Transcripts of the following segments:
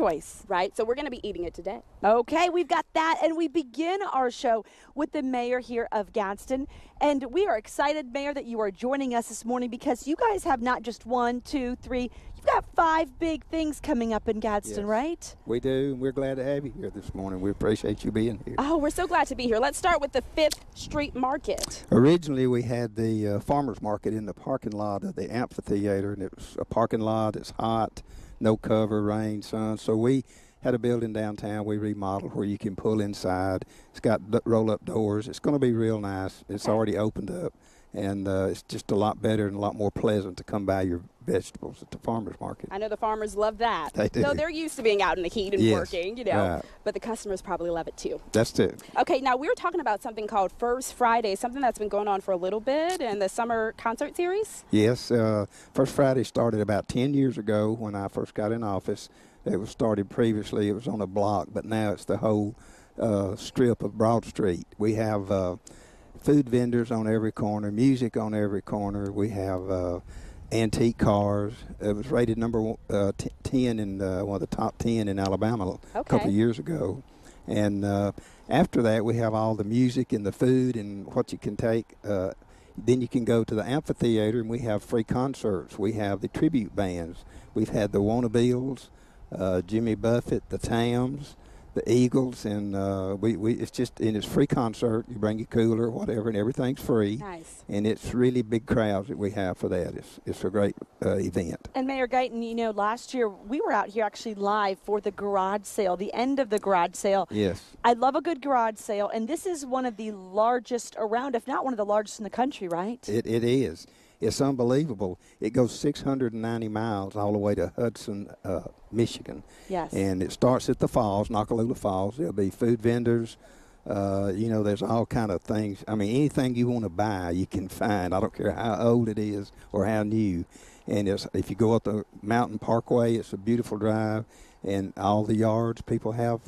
choice. Right, so we're going to be eating it today. Okay, we've got that, and we begin our show with the mayor here of Gadsden, and we are excited, Mayor, that you are joining us this morning because you guys have not just 1, 2, 3, you've got 5 big things coming up in Gadsden, Yes, right? we do, and we're glad to have you here this morning. We appreciate you being here. Oh, we're so glad to be here. Let's start with the 5th Street Market. Originally, we had the farmers market in the parking lot of the amphitheater, and it was a parking lot that's hot, no cover, rain, sun, so we had a building downtown we remodeled where you can pull inside. It's got roll-up doors. It's going to be real nice. It's already opened up, and it's just a lot better and a lot more pleasant to come buy your vegetables at the farmer's market. I know the farmers love that. They do. So they're used to being out in the heat and Yes, working, you know, right. but the customers probably love it too. That's it. Okay, now we were talking about something called First Friday, something that's been going on for a little bit in the summer concert series. Yes, First Friday started about 10 years ago when I first got in office. It was started previously, it was on a block, but now it's the whole strip of Broad Street. We have food vendors on every corner, music on every corner. We have antique cars. It was rated number 10 in one of the top 10 in Alabama a couple of years ago. And after that, we have all the music and the food and what you can take. Then you can go to the amphitheater, and we have free concerts. We have the tribute bands. We've had the Wannabills, Jimmy Buffett, the Tams, the Eagles, and it's just, and it's free concert. You bring your cooler, whatever, and everything's free. Nice. And it's really big crowds that we have for that. It's a great event. And Mayor Guyton, you know, last year we were out here actually live for the garage sale, the end of the garage sale. Yes. I love a good garage sale, and this is one of the largest around, if not one of the largest in the country, right? It is. It's unbelievable. It goes 690 miles all the way to Hudson, Michigan. Yes. And it starts at the falls, Nakalula Falls. There'll be food vendors. You know, there's all kind of things. I mean, anything you want to buy, you can find. I don't care how old it is or how new. And if you go up the Mountain Parkway, it's a beautiful drive. And all the yards, people have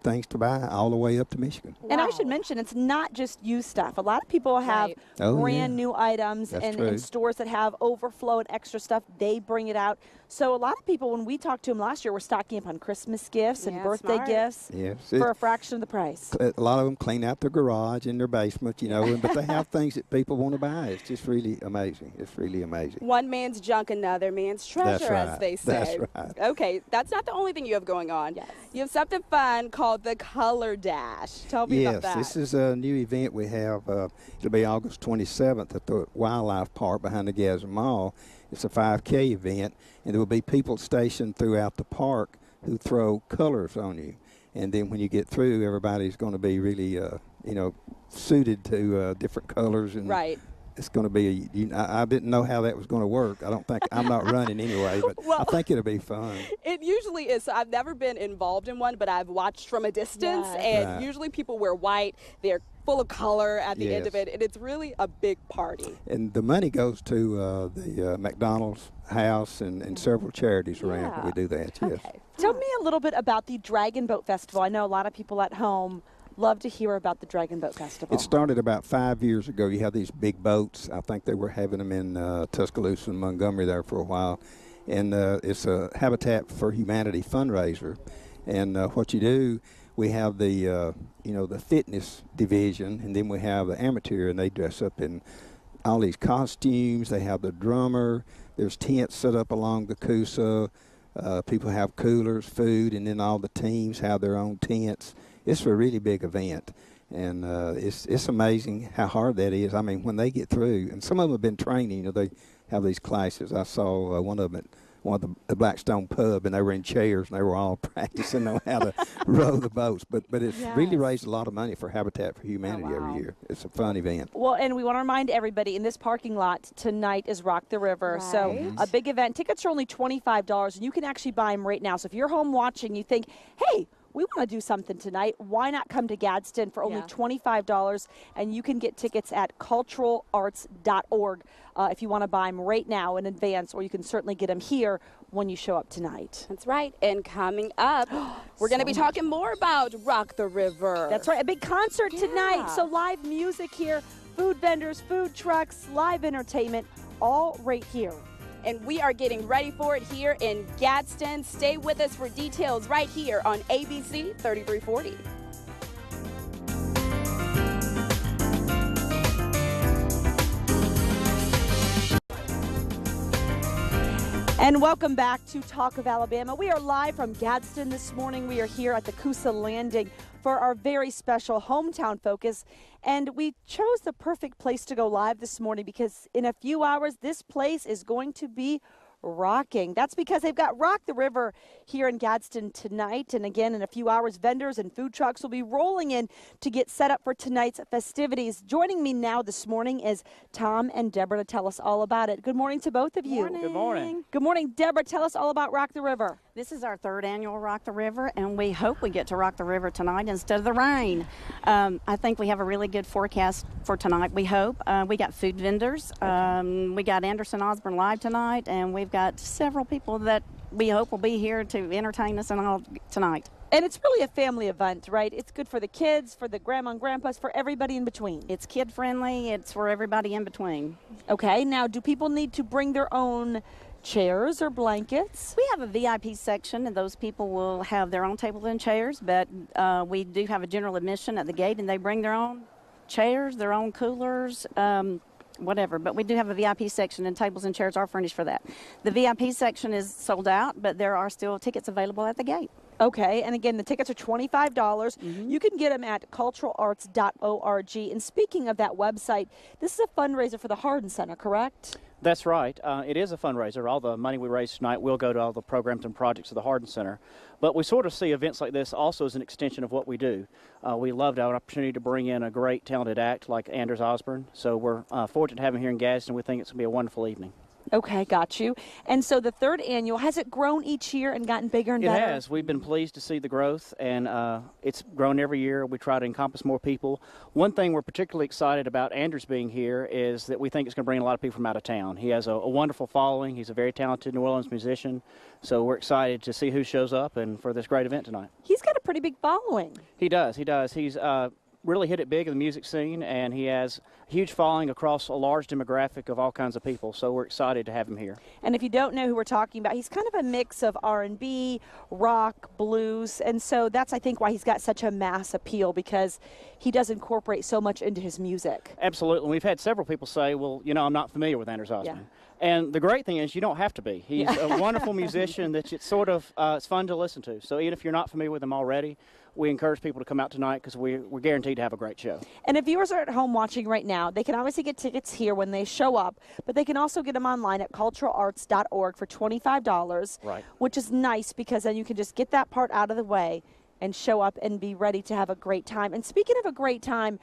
things to buy all the way up to Michigan. And I should mention, it's not just used stuff. A lot of people have brand new items and stores that have overflow and extra stuff. They bring it out. So a lot of people, when we talked to them last year, were stocking up on Christmas gifts and birthday gifts for a fraction of the price. A lot of them clean out their garage and their basement, you know, but they have things that people want to buy. It's just really amazing. It's really amazing. One man's junk, another man's treasure, as they say. That's right. Okay, that's not the only thing you have going on. Yes. You have something fun called the Color Dash. Tell me about that. Yes, this is a new event we have. It'll be August 27th at the Wildlife Park behind the Gadsden Mall. It's a 5K event, and there will be people stationed throughout the park who throw colors on you. And then when you get through, everybody's going to be really, you know, suited to different colors. And it's going to be, I didn't know how that was going to work. I don't think, I'm not running anyway, but I think it'll be fun. It usually is. So I've never been involved in one, but I've watched from a distance, and usually people wear white. They're full of color at the end of it, and it's really a big party. And the money goes to the McDonald's house and several charities around when we do that, yes. Tell me a little bit about the Dragon Boat Festival. I know a lot of people at home love to hear about the Dragon Boat Festival. It started about 5 years ago. You have these big boats. I think they were having them in Tuscaloosa and Montgomery there for a while. And it's a Habitat for Humanity fundraiser. And what you do, we have the, you know, the fitness division, and then we have the amateur, and they dress up in all these costumes. They have the drummer. There's tents set up along the Coosa. People have coolers, food, and then all the teams have their own tents. It's a really big event, and it's amazing how hard that is. I mean, when they get through, and some of them have been training, you know, they have these classes. I saw one of them at one of the Blackstone pub, and they were in chairs, and they were all practicing on how to row the boats. But it's really raised a lot of money for Habitat for Humanity every year. It's a fun event. Well, and we want to remind everybody, in this parking lot tonight is Rock the River. So a big event. Tickets are only $25, and you can actually buy them right now. So if you're home watching, you think, hey, we want to do something tonight. Why not come to Gadsden for only $25? And you can get tickets at culturalarts.org if you want to buy them right now in advance, or you can certainly get them here when you show up tonight. That's right. And coming up, we're going to be talking more about Rock the River. That's right. A big concert tonight. So live music here, food vendors, food trucks, live entertainment, all right here and we are getting ready for it here in Gadsden. Stay with us for details right here on ABC 3340. And welcome back to Talk of Alabama. We are live from Gadsden this morning. We are here at the Coosa Landing for our very special hometown focus. And we chose the perfect place to go live this morning because in a few hours, this place is going to be rocking. That's because they've got Rock the River here in Gadsden tonight. And again, in a few hours, vendors and food trucks will be rolling in to get set up for tonight's festivities. Joining me now this morning is Tom and Deborah to tell us all about it. Good morning to both of you. Morning. Good morning. Good morning. Deborah, tell us all about Rock the River. This is our third annual Rock the River, and we hope we get to rock the river tonight instead of the rain. I think we have a really good forecast for tonight, we hope. We got food vendors. We got Anderson Osborne live tonight, and we've got several people that we hope will be here to entertain us and all tonight. And it's really a family event, right? It's good for the kids, for the grandma and grandpas, for everybody in between. It's kid-friendly. It's for everybody in between. Okay. Now, do people need to bring their own chairs or blankets? We have a VIP section, and those people will have their own tables and chairs, but we do have a general admission at the gate, and they bring their own chairs, their own coolers, whatever. But we do have a VIP section, and tables and chairs are furnished for that. The VIP section is sold out, but there are still tickets available at the gate. Okay, and again, the tickets are $25. Mm-hmm. You can get them at culturalarts.org. And speaking of that website, this is a fundraiser for the Hardin Center, correct? That's right. It is a fundraiser. All the money we raise tonight will go to all the programs and projects of the Hardin Center. But we sort of see events like this also as an extension of what we do. We loved our opportunity to bring in a great, talented act like Anders Osborne. So we're fortunate to have him here in Gadsden. We think it's going to be a wonderful evening. Okay, got you. And so the third annual, has it grown each year and gotten bigger and better? It has. We've been pleased to see the growth, and it's grown every year. We try to encompass more people. One thing we're particularly excited about Anders being here is that we think it's going to bring a lot of people from out of town. He has a wonderful following. He's a very talented New Orleans musician, so we're excited to see who shows up and for this great event tonight. He's got a pretty big following. He does. He does. He's really hit it big in the music scene, and he has a huge following across a large demographic of all kinds of people, so we're excited to have him here. And if you don't know who we're talking about, he's kind of a mix of R&B, rock, blues, and so that's, I think, why he's got such a mass appeal, because he does incorporate so much into his music. Absolutely. We've had several people say, well, you know, I'm not familiar with Anders Osborne. Yeah. And the great thing is you don't have to be. He's a wonderful musician that it's sort of it's fun to listen to. So even if you're not familiar with him already, we encourage people to come out tonight because we're guaranteed to have a great show. And if viewers are at home watching right now, they can obviously get tickets here when they show up, but they can also get them online at culturalarts.org for $25, right, which is nice because then you can just get that part out of the way and show up and be ready to have a great time. And speaking of a great time,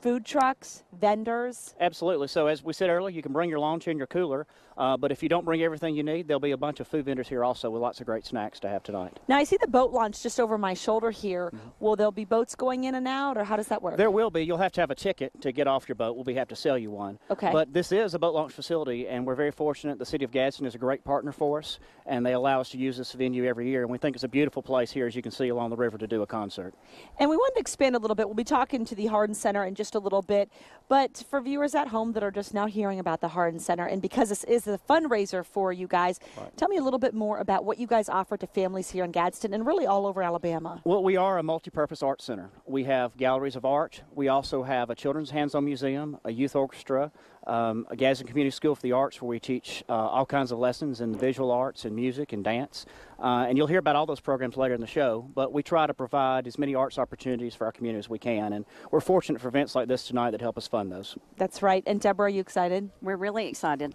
food trucks, vendors. Absolutely. So as we said earlier, you can bring your lawn chair and your cooler, but if you don't bring everything you need, there'll be a bunch of food vendors here also with lots of great snacks to have tonight. Now, I see the boat launch just over my shoulder here. Mm-hmm. Will there be boats going in and out, or how does that work? There will be. You'll have to have a ticket to get off your boat. We'll have to sell you one. Okay. But this is a boat launch facility, and we're very fortunate. The City of Gadsden is a great partner for us, and they allow us to use this venue every year, and we think it's a beautiful place here, as you can see, along the river to do a concert. And we wanted to expand a little bit. We'll be talking to the Hardin Center in just a little bit. But for viewers at home that are just now hearing about the Hardin Center, and because this is a fundraiser for you guys, right, tell me a little bit more about what you guys offer to families here in Gadsden and really all over Alabama. Well, we are a multi-purpose arts center. We have galleries of art. We also have a children's hands-on museum, a youth orchestra, a Gadsden Community School for the Arts where we teach all kinds of lessons in visual arts and music and dance. And you'll hear about all those programs later in the show, but we try to provide as many arts opportunities for our community as we can, and we're fortunate for events like this tonight that help us fund those. That's right. And Deborah, are you excited? We're really excited.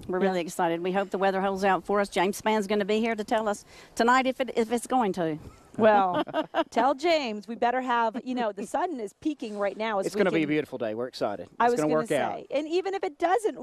We're really excited. We hope the weather holds out for us. James Spann's going to be here to tell us tonight if it's going to. Well, tell James we better have, you know, the sun is peaking right now. It's going to be a beautiful day. We're excited. I was going to work say, out. And even if it doesn't,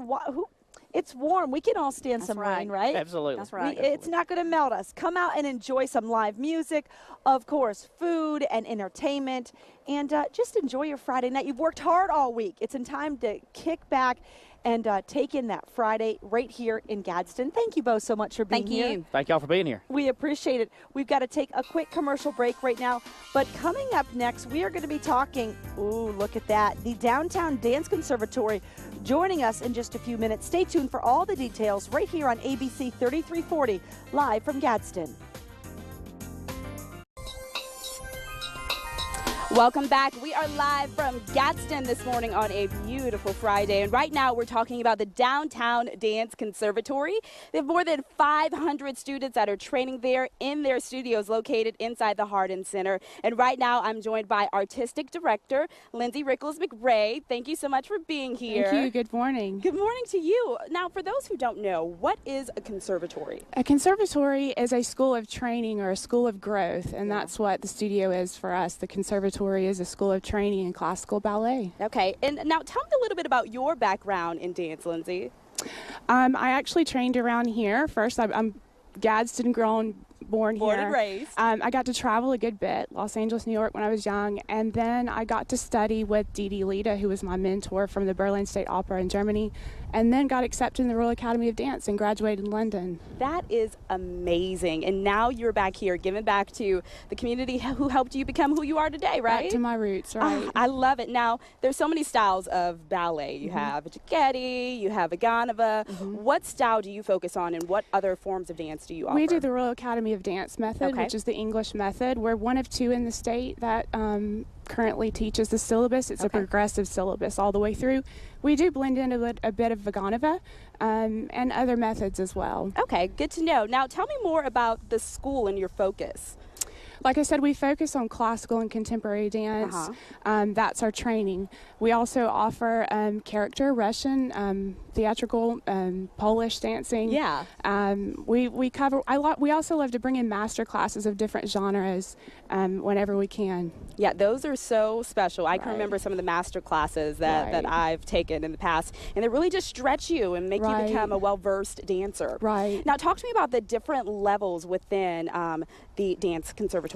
it's warm. We can all stand some rain, right? Absolutely. That's right. It's not going to melt us. Come out and enjoy some live music, of course, food and entertainment, and just enjoy your Friday night. You've worked hard all week. It's in time to kick back and take in that Friday right here in Gadsden. Thank you both so much for being here. Thank you. Thank y'all for being here. We appreciate it. We've got to take a quick commercial break right now, but coming up next, we are going to be talking, ooh, look at that, the Downtown Dance Conservatory joining us in just a few minutes. Stay tuned. tuned for all the details right here on ABC 3340, live from Gadsden. Welcome back. We are live from Gadsden this morning on a beautiful Friday. And right now we're talking about the Downtown Dance Conservatory. They have more than 500 students that are training there in their studios located inside the Hardin Center. And right now I'm joined by Artistic Director Lindsay Rickles-McRae. Thank you so much for being here. Thank you. Good morning. Good morning to you. Now, for those who don't know, what is a conservatory? A conservatory is a school of training or a school of growth, and that's what the studio is for us. The conservatory is a school of training in classical ballet. Okay, and now tell me a little bit about your background in dance, Lindsay. I actually trained around here. First, I'm Gadsden grown, born here. And raised. I got to travel a good bit, Los Angeles, New York, when I was young, and then I got to study with Dee Dee Lita, who was my mentor from the Berlin State Opera in Germany, and then got accepted in the Royal Academy of Dance and graduated in London. That is amazing. And now you're back here, giving back to the community who helped you become who you are today, right? Back to my roots, right. I love it. Now, there's so many styles of ballet. You have Cicchetti, you have Vaganova. What style do you focus on, and what other forms of dance do you offer? We do the Royal Academy of Dance method, which is the English method. We're one of two in the state that currently teaches the syllabus. It's a progressive syllabus all the way through. We do blend in a bit of Vaganova and other methods as well. Okay, good to know. Now, tell me more about the school and your focus. Like I said, we focus on classical and contemporary dance. That's our training. We also offer character, Russian, theatrical, Polish dancing. Yeah. We cover. We also love to bring in master classes of different genres whenever we can. Yeah, those are so special. I can remember some of the master classes that I've taken in the past, and they really just stretch you and make you become a well-versed dancer. Right. Now, talk to me about the different levels within the dance conservatory.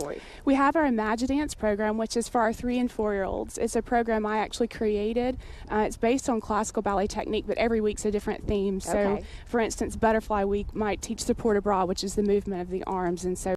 We have our Imagidance program, which is for our 3- and 4-year-olds. It's a program I actually created. It's based on classical ballet technique, but every week's a different theme. So, for instance, Butterfly Week might teach the port de bras, which is the movement of the arms, and so